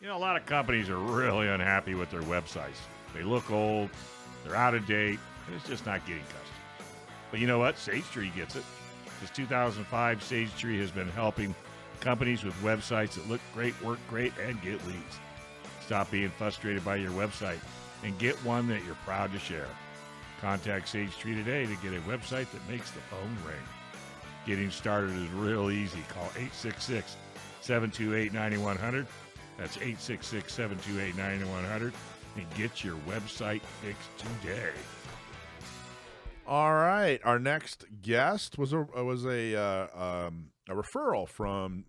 You know, a lot of companies are really unhappy with their websites. They look old, they're out of date, and it's just not getting customers. But you know what? Sage Tree gets it. Since 2005, Sage Tree has been helping companies with websites that look great, work great, and get leads. Stop being frustrated by your website and get one that you're proud to share. Contact Sage Tree today to get a website that makes the phone ring. Getting started is real easy. Call 866-728-9100. That's 866-728-9100 and get your website fixed today. All right, our next guest was a referral from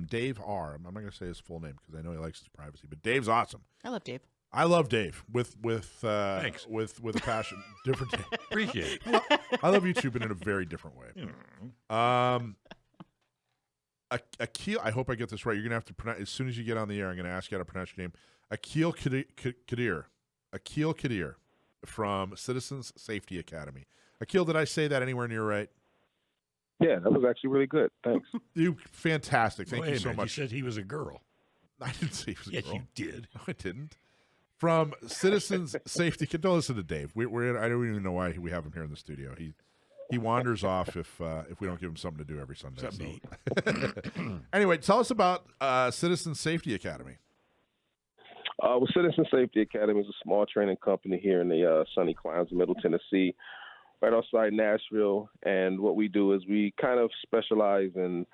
Dave R. I'm not going to say his full name because I know he likes his privacy, but Dave's awesome. I love Dave. I love Dave with Thanks. with a passion. Different Dave. Appreciate it. I love you too, but in a very different way. Aqil, I hope I get this right. You're going to have to pronounce, as soon as you get on the air, I'm going to ask you how to pronounce your name. Aqil Qadir. Aqil Qadir from Citizens Safety Academy. Aqil, did I say that anywhere near right? Yeah, that was actually really good. Thanks. You fantastic. Thank Wait you a so minute, much. You said he was a girl. I didn't say he was a Yes, girl. you did. No, I didn't. From Citizens Safety. Don't listen to Dave. We're I don't even know why we have him here in the studio. He wanders off if we don't give him something to do every Sunday. Except me. Anyway, tell us about Citizens Safety Academy. Well, Citizen Safety Academy is a small training company here in the sunny climes of Middle Tennessee, right outside Nashville. And what we do is we kind of specialize in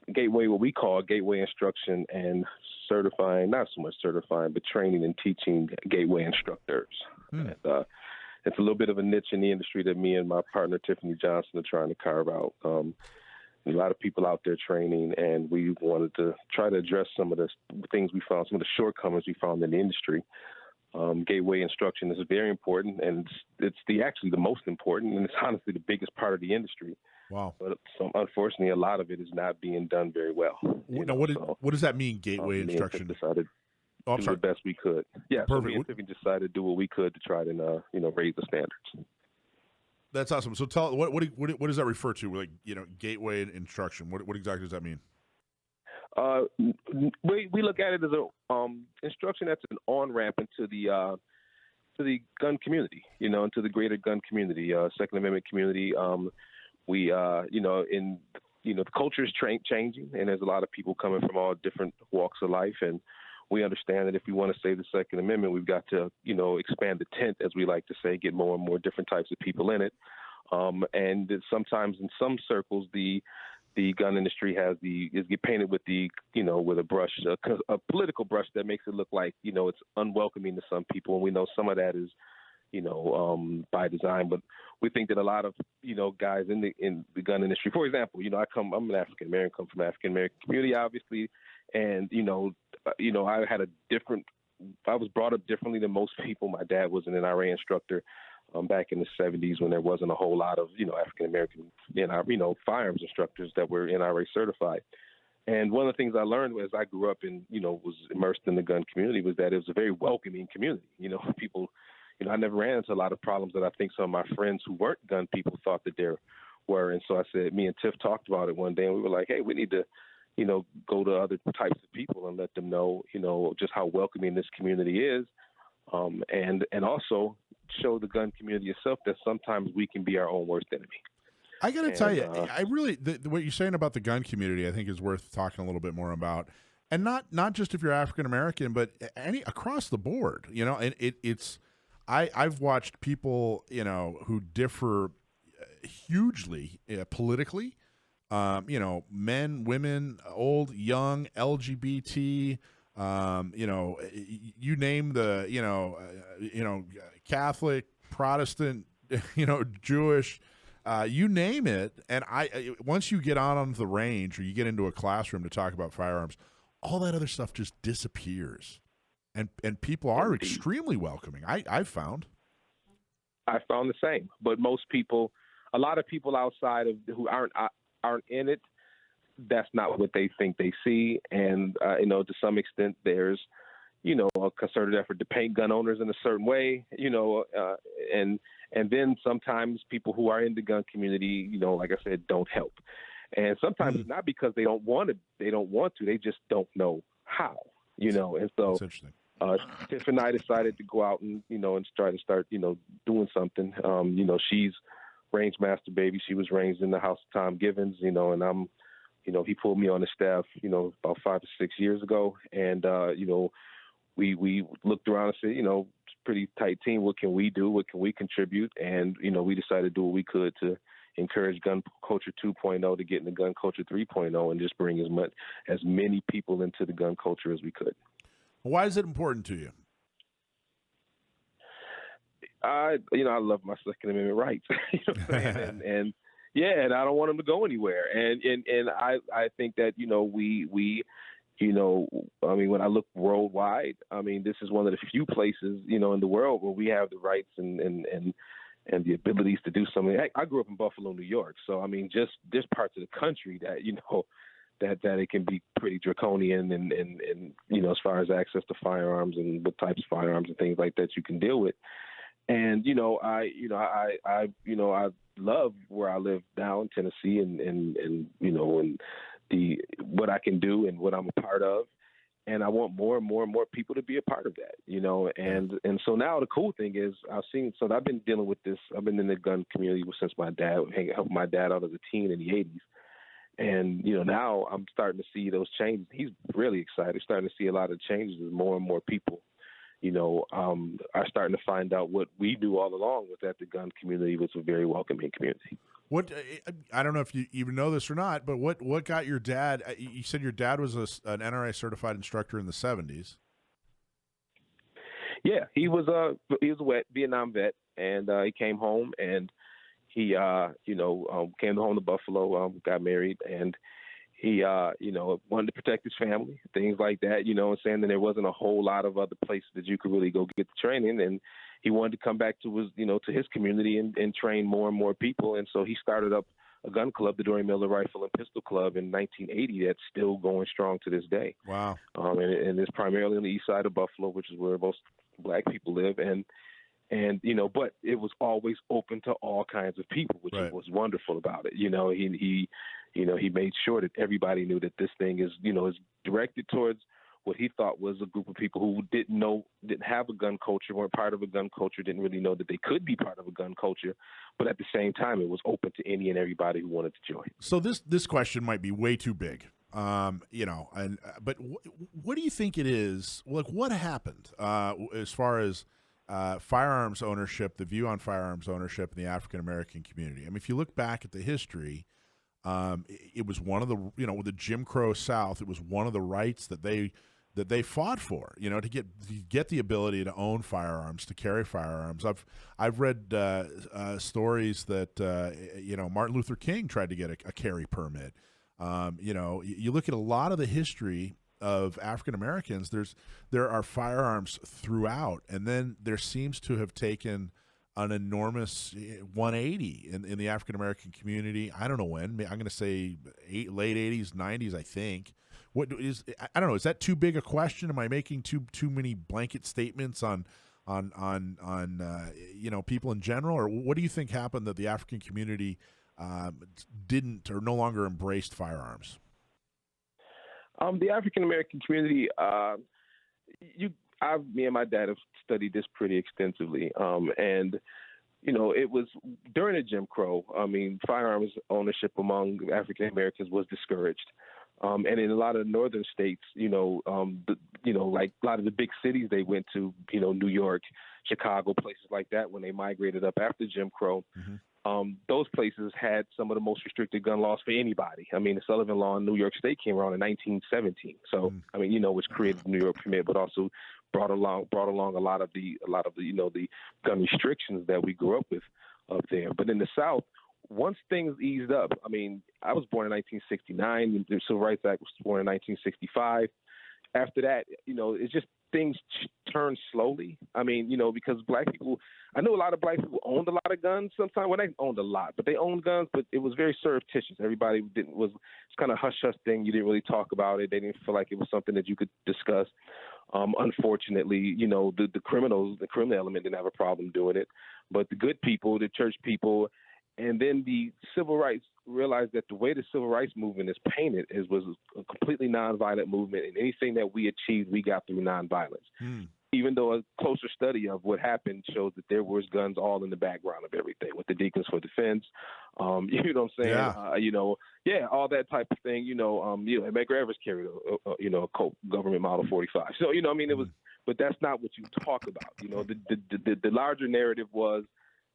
what we call gateway instruction and certifying, not so much certifying, but training and teaching gateway instructors. And, it's a little bit of a niche in the industry that me and my partner, Tiffany Johnson, are trying to carve out. A lot of people out there training, and we wanted to try to address some of the things we found, some of the shortcomings we found in the industry. Gateway instruction is very important, and it's actually the most important, and it's honestly the biggest part of the industry. Wow. But unfortunately, a lot of it is not being done very well. Now, what does that mean, gateway instruction? Me and Tiff decided to do the best we could. Yeah, Perfect. So me and Tiffany decided to do what we could to try to raise the standards. That's awesome. So tell what does that refer to? Like, gateway instruction. What exactly does that mean? We look at it as a instruction that's an on ramp into the gun community, into the greater gun community, Second Amendment community. The culture is changing, and there's a lot of people coming from all different walks of life, and we understand that if we want to save the Second Amendment, we've got to, expand the tent, as we like to say, get more and more different types of people in it. And sometimes in some circles, the gun industry is get painted with with a brush, a political brush that makes it look like, it's unwelcoming to some people. And we know some of that is, by design, but we think that a lot of, guys in the gun industry, for example, I'm an African American, come from African American community, obviously. And, I was brought up differently than most people. My dad was an NRA instructor back in the 70s when there wasn't a whole lot of, African American, firearms instructors that were NRA certified. And one of the things I learned as I grew up and, was immersed in the gun community was that it was a very welcoming community. People, I never ran into a lot of problems that I think some of my friends who weren't gun people thought that there were. And so I said, me and Tiff talked about it one day, and we were like, hey, we need to, go to other types of people and let them know, just how welcoming this community is. And also show the gun community itself that sometimes we can be our own worst enemy. I got to tell you, I really, what you're saying about the gun community, I think is worth talking a little bit more about. And not just if you're African American, but across the board, and I've watched people, who differ hugely politically, men, women, old, young, LGBT, you name the, Catholic, Protestant, Jewish, you name it. And once you get on the range or you get into a classroom to talk about firearms, all that other stuff just disappears. And people are extremely welcoming. I've found. I found the same, but most people, a lot of people outside of who aren't in it, that's not what they think they see. And, to some extent there's, a concerted effort to paint gun owners in a certain way, and then sometimes people who are in the gun community, like I said, don't help. And sometimes it's not because they don't want to, they just don't know how, you know. And so That's interesting. Tiff and I decided to go out and, and try to start, doing something. She's range master baby. She was ranged in the house of Tom Givens, and I'm, he pulled me on the staff, about 5 to 6 years ago. And, we looked around and said, it's a pretty tight team. What can we do? What can we contribute? And, we decided to do what we could to encourage gun culture 2.0 to get into gun culture 3.0 and just bring as many people into the gun culture as we could. Why is it important to you? I love my Second Amendment rights, what I'm saying? and I don't want them to go anywhere. And I think that, when I look worldwide, this is one of the few places, in the world where we have the rights and the abilities to do something. I grew up in Buffalo, New York. So, just there's parts of the country that, that it can be pretty draconian and as far as access to firearms and what types of firearms and things like that you can deal with. And, I love where I live now in Tennessee and what I can do and what I'm a part of. And I want more and more and more people to be a part of that, and so now the cool thing is I've been dealing with this. I've been in the gun community since my dad helped my dad out as a teen in the 80s. And, now I'm starting to see those changes. He's really excited, starting to see a lot of changes as more and more people, are starting to find out what we do all along with that the gun community was a very welcoming community. What I don't know if you even know this or not, but what got your dad? You said your dad was an NRA certified instructor in the 70s. Yeah, he was a Vietnam vet, and he came home and he came home to Buffalo, got married, and he wanted to protect his family, things like that, and saying that there wasn't a whole lot of other places that you could really go get the training, and he wanted to come back to his community and train more and more people. And so he started up a gun club, the Dory Miller Rifle and Pistol Club, in 1980. That's still going strong to this day. Wow. And it's primarily on the east side of Buffalo, which is where most black people live. And but it was always open to all kinds of people, which was wonderful about it. He made sure that everybody knew that this thing is directed towards what he thought was a group of people who didn't have a gun culture, weren't part of a gun culture, didn't really know that they could be part of a gun culture, but at the same time, it was open to any and everybody who wanted to join. So this question might be way too big, but what do you think it is? Like, what happened as far as firearms ownership, the view on firearms ownership in the African American community? I mean, if you look back at the history, it was one of the with the Jim Crow South, it was one of the rights that they fought for, to get the ability to own firearms, to carry firearms. I've read stories that Martin Luther King tried to get a carry permit. You look at a lot of the history of African Americans. There are firearms throughout, and then there seems to have taken an enormous 180 in the African American community. I don't know when. I'm going to say late 80s, 90s. I think. I don't know. Is that too big a question? Am I making too many blanket statements on people in general, or what do you think happened that the African community didn't or no longer embraced firearms? The African American community, me and my dad have studied this pretty extensively, and it was during the Jim Crow. Firearms ownership among African Americans was discouraged. And in a lot of the northern states, like a lot of the big cities they went to, New York, Chicago, places like that, when they migrated up after Jim Crow, those places had some of the most restricted gun laws for anybody. The Sullivan Law in New York State came around in 1917. So, which created the New York permit, but also brought along a lot of the gun restrictions that we grew up with up there. But in the South, once things eased up, I was born in 1969. The Civil Rights Act was born in 1965. After that, it's just things turned slowly. Because black people, I know a lot of black people owned a lot of guns sometimes. Well, they owned a lot, but they owned guns, but it was very surreptitious. Everybody it's kind of hush-hush thing. You didn't really talk about it. They didn't feel like it was something that you could discuss. Unfortunately, the criminal element didn't have a problem doing it, but the good people, the church people, and then the civil rights realized that the way the civil rights movement is painted was a completely nonviolent movement, and anything that we achieved, we got through nonviolence. Even though a closer study of what happened shows that there was guns all in the background of everything, with the Deacons for Defense, you know what I'm saying? Yeah. All that type of thing. Medgar Evers carried a Colt government model 45. So it was, but that's not what you talk about. The larger narrative was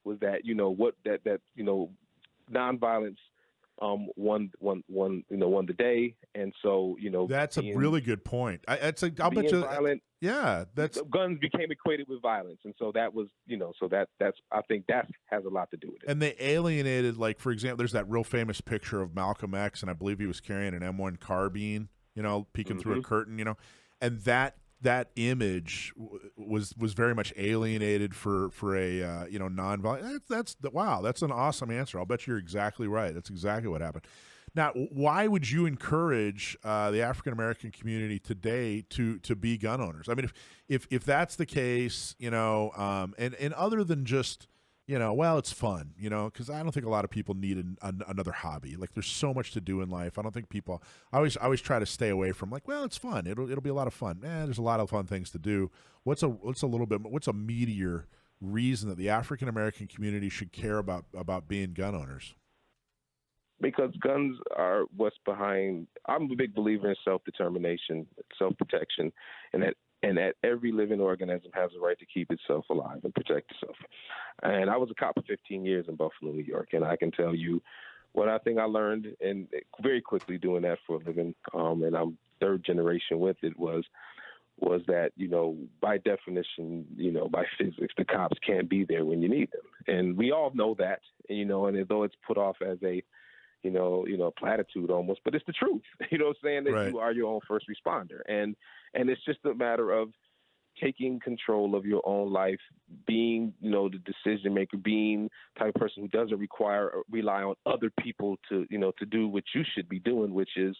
that nonviolence won the day, and so that's a really good point. I'll bet you. Violent, that's guns became equated with violence, and so that was that's I think that has a lot to do with it. And they alienated, like, for example, there's that real famous picture of Malcolm X, and I believe he was carrying an M1 carbine, peeking through a curtain, and that image was very much alienated for a nonviolent. That's an awesome answer. I'll bet you're exactly right. That's exactly what happened. Now, why would you encourage the African American community today to be gun owners? I mean, if that's the case, and other than just it's fun, because I don't think a lot of people need another hobby. Like, there's so much to do in life. I don't think people. I always try to stay away from it's fun. It'll be a lot of fun. There's a lot of fun things to do. What's a meatier reason that the African American community should care about being gun owners? Because guns are what's behind. I'm a big believer in self-determination, self-protection, and that every living organism has a right to keep itself alive and protect itself. And I was a cop for 15 years in Buffalo, New York, and I can tell you what I think I learned, and very quickly doing that for a living, and I'm third generation with it, was that, by definition, by physics, the cops can't be there when you need them. And we all know that, and although it's put off as a platitude almost, but it's the truth. Saying that right. You are your own first responder. And it's just a matter of taking control of your own life, being, the decision maker, being the type of person who doesn't rely on other people to do what you should be doing, which is,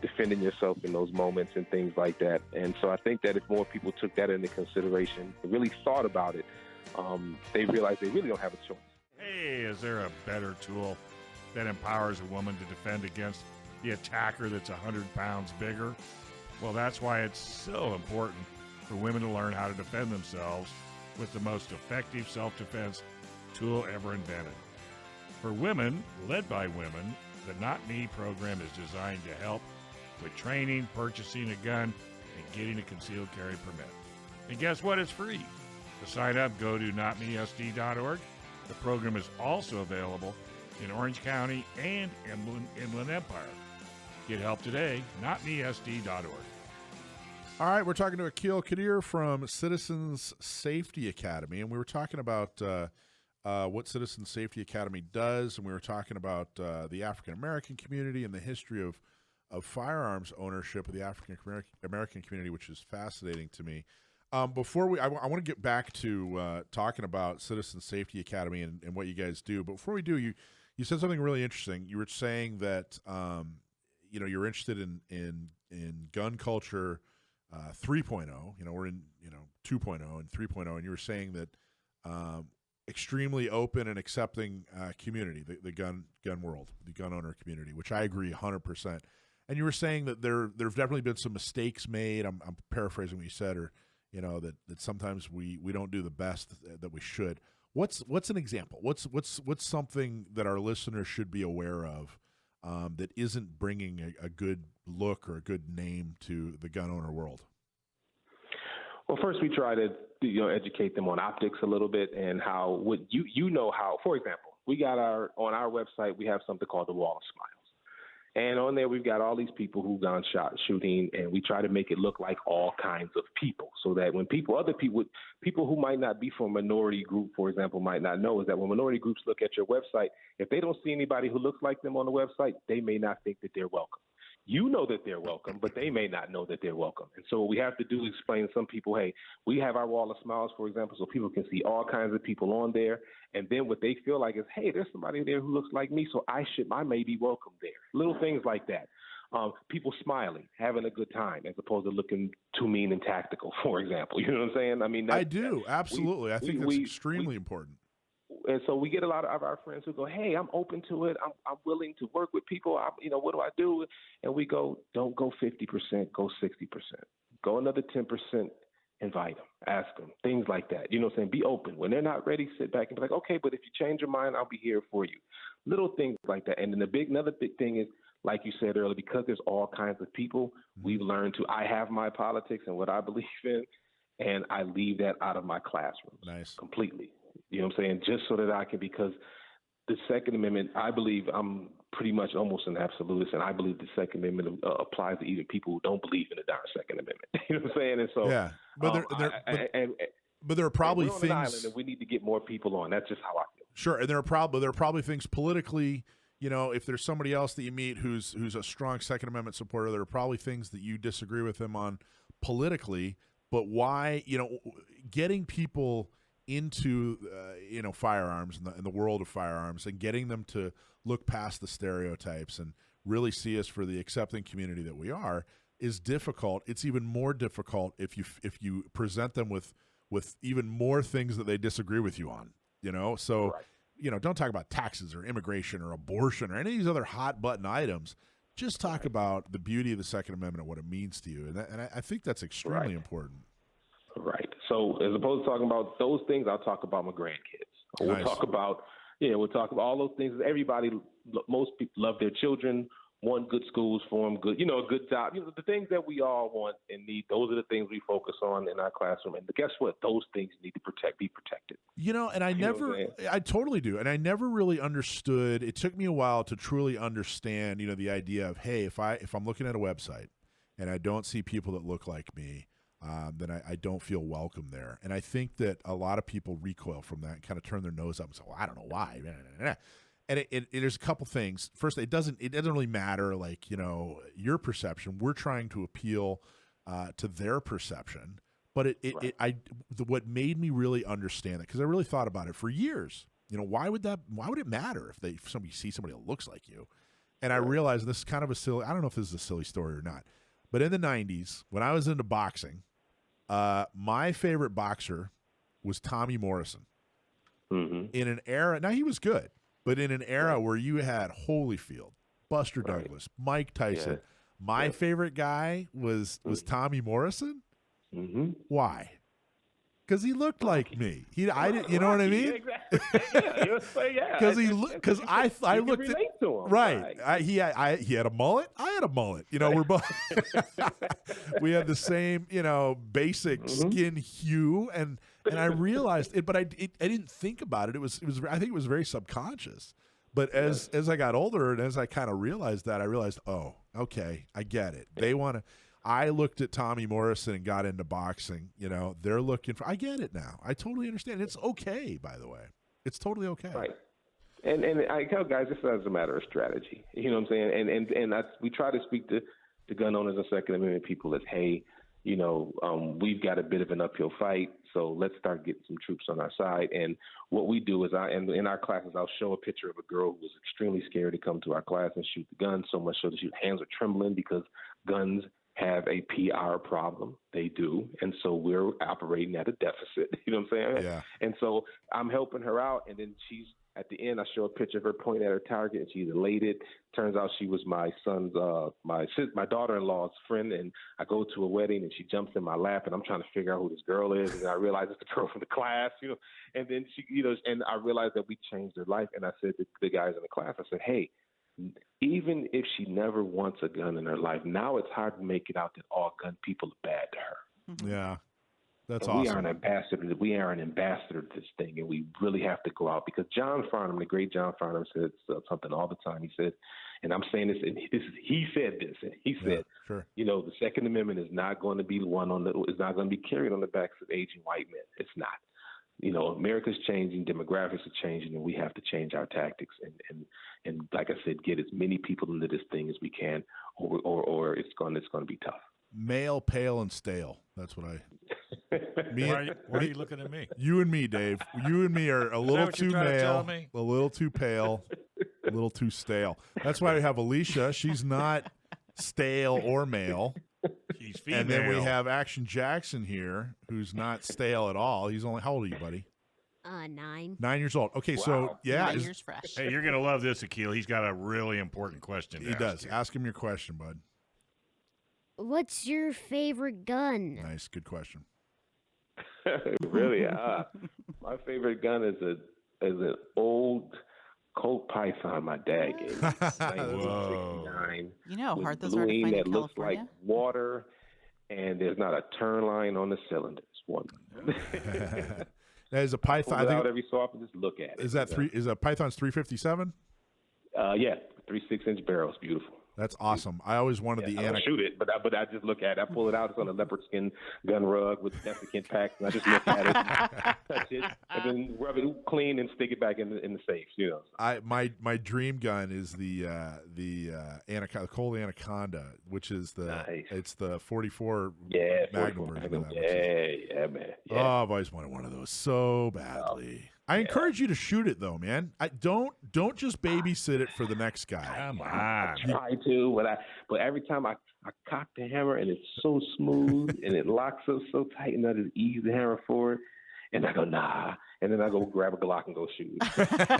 defending yourself in those moments and things like that. And so I think that if more people took that into consideration and really thought about it, they realize they really don't have a choice. Hey, is there a better tool that empowers a woman to defend against the attacker that's 100 pounds bigger? Well, that's why it's so important for women to learn how to defend themselves with the most effective self-defense tool ever invented. For women, led by women, the Not Me program is designed to help with training, purchasing a gun, and getting a concealed carry permit. And guess what? It's free. To sign up, go to notmesd.org. The program is also available in Orange County and Inland Empire. Get help today, notmesd.org. All right, we're talking to Aqil Qadir from Citizens Safety Academy, and we were talking about what Citizens Safety Academy does, and we were talking about the African American community and the history of firearms ownership of the African American community, which is fascinating to me. Before I want to get back to talking about Citizens Safety Academy and what you guys do. But before we do, you said something really interesting. You were saying that you're interested in gun culture 3.0. We're in 2.0 and 3.0, and you were saying that extremely open and accepting community, the gun world, the gun owner community, which I agree 100%. And you were saying that there've definitely been some mistakes made. I'm paraphrasing what you said, or that sometimes we don't do the best that we should. What's an example? What's something that our listeners should be aware of that isn't bringing a good look or a good name to the gun owner world? Well, first we try to educate them on optics a little bit, and how how. For example, we got on our website we have something called the Wall of Smiles. And on there, we've got all these people who've gone shooting, and we try to make it look like all kinds of people, so that when other people who might not be from a minority group, for example, might not know, is that when minority groups look at your website, if they don't see anybody who looks like them on the website, they may not think that they're welcome. You know that they're welcome, but they may not know that they're welcome. And so what we have to do is explain to some people, hey, we have our Wall of Smiles, for example, so people can see all kinds of people on there. And then what they feel like is, hey, there's somebody there who looks like me, so I may be welcome there. Little things like that. People smiling, having a good time, as opposed to looking too mean and tactical, for example. You know what I'm saying? I mean, I do, absolutely. I think that's extremely important. And so we get a lot of our friends who go, hey, I'm open to it. I'm willing to work with people. What do I do? And we go, don't go 50%, go 60%. Go another 10%, invite them, ask them, things like that. You know what I'm saying? Be open. When they're not ready, sit back and be like, okay, but if you change your mind, I'll be here for you. Little things like that. And then another big thing is, like you said earlier, because there's all kinds of people, we've learned I have my politics and what I believe in, and I leave that out of my classrooms. Nice. Completely. You know what I'm saying? Just so that I can, because the Second Amendment, I believe I'm pretty much almost an absolutist, and I believe the Second Amendment applies to even people who don't believe in the darn Second Amendment. You know what I'm saying? And so, yeah, but there are probably we're on things. An island and we need to get more people on. That's just how I feel. Sure, and there are probably things politically. You know, if there's somebody else that you meet who's a strong Second Amendment supporter, there are probably things that you disagree with him on politically. But why, getting people into firearms and the world of firearms and getting them to look past the stereotypes and really see us for the accepting community that we are is difficult. It's even more difficult if you present them with even more things that they disagree with you on. So. Right. Don't talk about taxes or immigration or abortion or any of these other hot button items. Just talk about the beauty of the Second Amendment and what it means to you. And I think that's extremely important. Right. So as opposed to talking about those things, I'll talk about my grandkids. We'll talk about all those things. Most people love their children, want good schools for them, good, a good job. The things that we all want and need, those are the things we focus on in our classroom. And guess what? Those things need to be protected. And I totally do. And I never really understood. It took me a while to truly understand, the idea of, hey, if I'm looking at a website and I don't see people that look like me, then I don't feel welcome there. And I think that a lot of people recoil from that and kind of turn their nose up and say, well, I don't know why. And there's a couple things. First, it doesn't really matter, your perception. We're trying to appeal to their perception. But what made me really understand that, because I really thought about it for years. Why would it matter if somebody sees somebody that looks like you? And I realized this is kind of I don't know if this is a silly story or not, but in the 90s, when I was into boxing, my favorite boxer was Tommy Morrison. Mm-hmm. In an era, now he was good. But in an era where you had Holyfield, Buster Douglas, Mike Tyson, my favorite guy was Tommy Morrison. Mm-hmm. Why? Because he looked like me. I didn't. You know what I mean? Because because I looked at to him. Right. He had a mullet. I had a mullet. We're both. We had the same basic skin hue, and I realized it, but I didn't think about it. It was I think it was very subconscious. But as I got older and as I kind of realized that, I realized, oh, okay, I get it. They want to. I looked at Tommy Morrison and got into boxing. They're looking for. I get it now. I totally understand. It's okay, by the way. It's totally okay. Right. And I tell guys this is a matter of strategy. You know what I'm saying? And we try to speak to gun owners and Second Amendment people as, hey, we've got a bit of an uphill fight, so let's start getting some troops on our side. And what we do is in our classes, I'll show a picture of a girl who was extremely scared to come to our class and shoot the gun, so much so that her hands are trembling because guns have a PR problem. They do. And so we're operating at a deficit. You know what I'm saying? Yeah. And so I'm helping her out. And then at the end, I show a picture of her pointing at her target and she's elated. Turns out she was my son's, my daughter-in-law's friend. And I go to a wedding and she jumps in my lap and I'm trying to figure out who this girl is. And I realize it's the girl from the class, and then she, and I realized that we changed her life. And I said to the guys in the class, I said, hey, even if she never wants a gun in her life, now it's hard to make it out that all gun people are bad to her. Mm-hmm. Yeah, that's and awesome. We are an ambassador to this thing, and we really have to go out because John Farnham, the great John Farnham, said something all the time. He said, and I'm saying this, and he said this, and he said, sure. The Second Amendment is not going to be is not going to be carried on the backs of aging white men. It's not. America's changing, demographics are changing, and we have to change our tactics and like I said, get as many people into this thing as we can, or it's going to be tough. Male, pale, and stale. That's what I. Why are you looking at me? You and me, Dave. You and me are a little too male, a little too pale, a little too stale. That's why we have Alicia. She's not stale or male. She's female. And then we have Action Jackson here, who's not stale at all. He's only, how old are you, buddy? 9. 9 years old. Okay, Wow. so yeah, 9 years fresh. Hey, you're going to love this, Aqil. He's got a really important question. he does. Ask him your question, bud. What's your favorite gun? Nice, good question. Really? My favorite gun is an old Colt Python my dad gave me. 1969. You know how with hard those are to bluing find in that looks like California? water, and there's not a turn line on the cylinders. One. That is a Python. I Pull it out think, every so often, just look at it. is that three? Is a Python's 357? Yeah, 3 6-inch barrels, beautiful. That's awesome. I always wanted the I don't shoot it, but I just look at it. I pull it out. It's on a leopard skin gun rug with desiccant packs, and I just look at it, touch it, and then rub it clean and stick it back in the safe. You know. My dream gun is the Anaconda, Colt Anaconda, which is it's the 44 Magnum version of that. Yeah, man. Yeah. Oh, I've always wanted one of those so badly. I encourage you to shoot it though, man. I don't just babysit it for the next guy. Come on. I try to, but every time I cock the hammer and it's so smooth and it locks up so tight, and I just ease the hammer forward, and I go nah, and then I go grab a Glock and go shoot.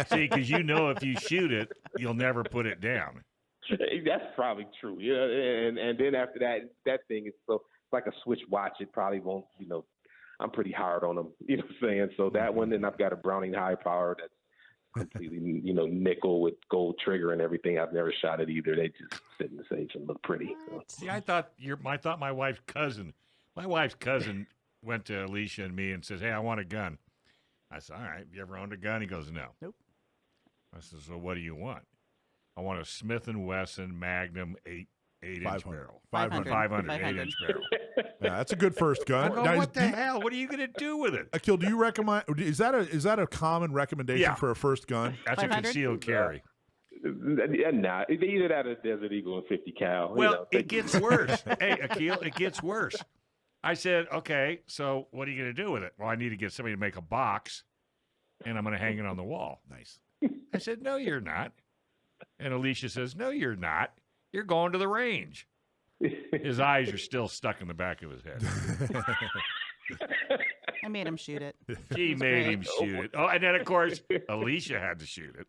See, because you know if you shoot it, you'll never put it down. That's probably true. Yeah, and then after that thing is so it's like a switch watch. It probably won't. You know, I'm pretty hard on them. You know what I'm saying? So that one, then I've got a Browning high power that's completely, nickel with gold trigger and everything. I've never shot it either. They just sit in the safe and look pretty. So. See, I thought my wife's cousin went to Alicia and me and says, "Hey, I want a gun." I said, "All right, have you ever owned a gun?" He goes, "No." Nope. I said, "So what do you want?" "I want a Smith & Wesson Magnum 8-inch 500. barrel. 500. 8-inch barrel." Yeah, that's a good first I gun. go, Now, what the hell? What are you going to do with it? Aqil, do you recommend? Is that a common recommendation Yeah. for a first gun? That's 500? a concealed carry. Nah, they either that or Desert Eagle and 50 cal. Well, it gets worse. Hey, Aqil, it gets worse. I said, okay, so what are you going to do with it? Well, I need to get somebody to make a box, and I'm going to hang it on the wall. Nice. I said, no, you're not. And Alicia says, no, you're not. You're going to the range. His eyes are still stuck in the back of his head. I made him shoot it. She made him shoot it. Oh, and then, of course, Alicia had to shoot it.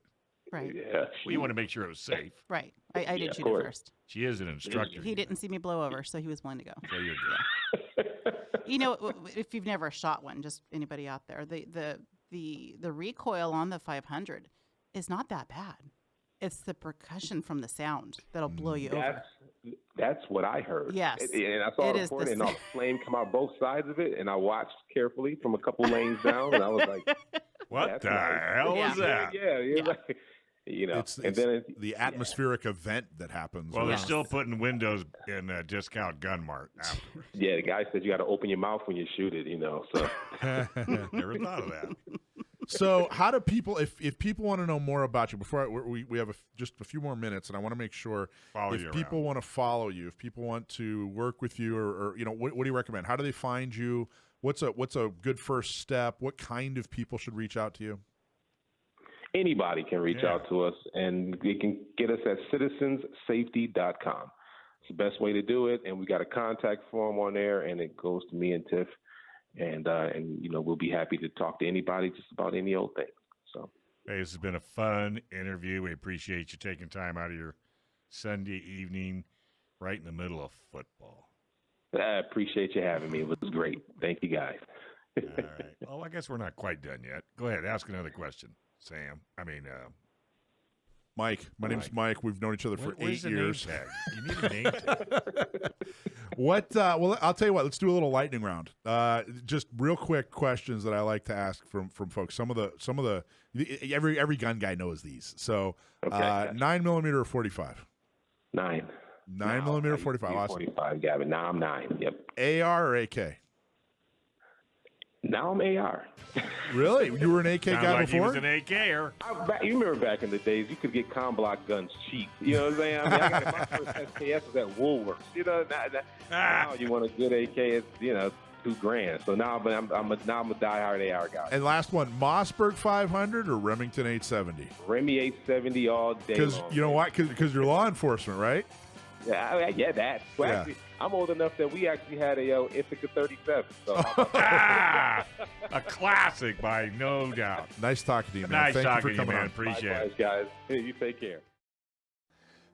Right. Yeah. We want to make sure it was safe. Right. I did of shoot course. it first. She is an instructor. He didn't see me blow over, so he was willing to go. So you're good. You know, if you've never shot one, just anybody out there, the recoil on the 500 is not that bad. It's the percussion from the sound that'll blow you over. That's what I heard. Yes. And I saw the report and a flame come out both sides of it, and I watched carefully from a couple lanes down, and I was like, What the nice. hell was that? Yeah. Like, It's and then the atmospheric event that happens. Well, they're Yes. still putting windows in Discount Gun Mart afterwards. yeah, the guy said you got to open your mouth when you shoot it, So Never thought of that. So, how do people, if people want to know more about you, before we have just a few more minutes, and I want to make sure Follow if you people around. want to follow you, if people want to work with you, or what do you recommend? How do they find you? What's a good first step? What kind of people should reach out to you? anybody can reach out to us, and they can get us at citizensafety.com. It's the best way to do it, and we got a contact form on there, and it goes to me and Tiff, and we'll be happy to talk to anybody just about any old thing. So, hey, this has been a fun interview. We appreciate you taking time out of your Sunday evening, right in the middle of football. I appreciate you having me. It was great. Thank you, guys. All right. Well, I guess we're not quite done yet. Go ahead, ask another question, Sam. Mike. My name's Mike. We've known each other for 8 years. Name tag? You need a name tag. Well, I'll tell you what. Let's do a little lightning round. Just real quick questions that I like to ask from folks. Some of the every gun guy knows these. So, Okay, gotcha. 9mm or 45. 9. 9mm or 45. Awesome. 45, Gavin. Now I'm 9. Yep. AR or AK? Now I'm AR. Really? You were an AK Sounds guy like before? he was an AKer. You remember back in the days, you could get com-block guns cheap. You know what I'm saying? I got my first SKS was at Woolworths. Now you want a good AK, it's $2,000. So now I'm a diehard AR guy. And last one, Mossberg 500 or Remington 870? Remy 870 all day Because long. you know why? Because you're law enforcement, right? Yeah, that. Well, Yeah. actually, I'm old enough that we actually had a Ithaca 37. So Ah, a classic by no doubt. Nice talking to you, man. Nice Thank talking you to for you, coming man. on. Appreciate likewise, it. guys. Hey, you take care.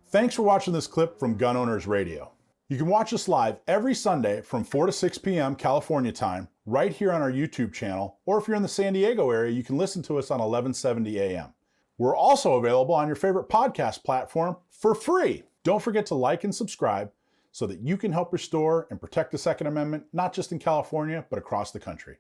Thanks for watching this clip from Gun Owners Radio. You can watch us live every Sunday from 4 to 6 p.m. California time, right here on our YouTube channel, or if you're in the San Diego area, you can listen to us on 1170 a.m. We're also available on your favorite podcast platform for free. Don't forget to like and subscribe so that you can help restore and protect the Second Amendment, not just in California, but across the country.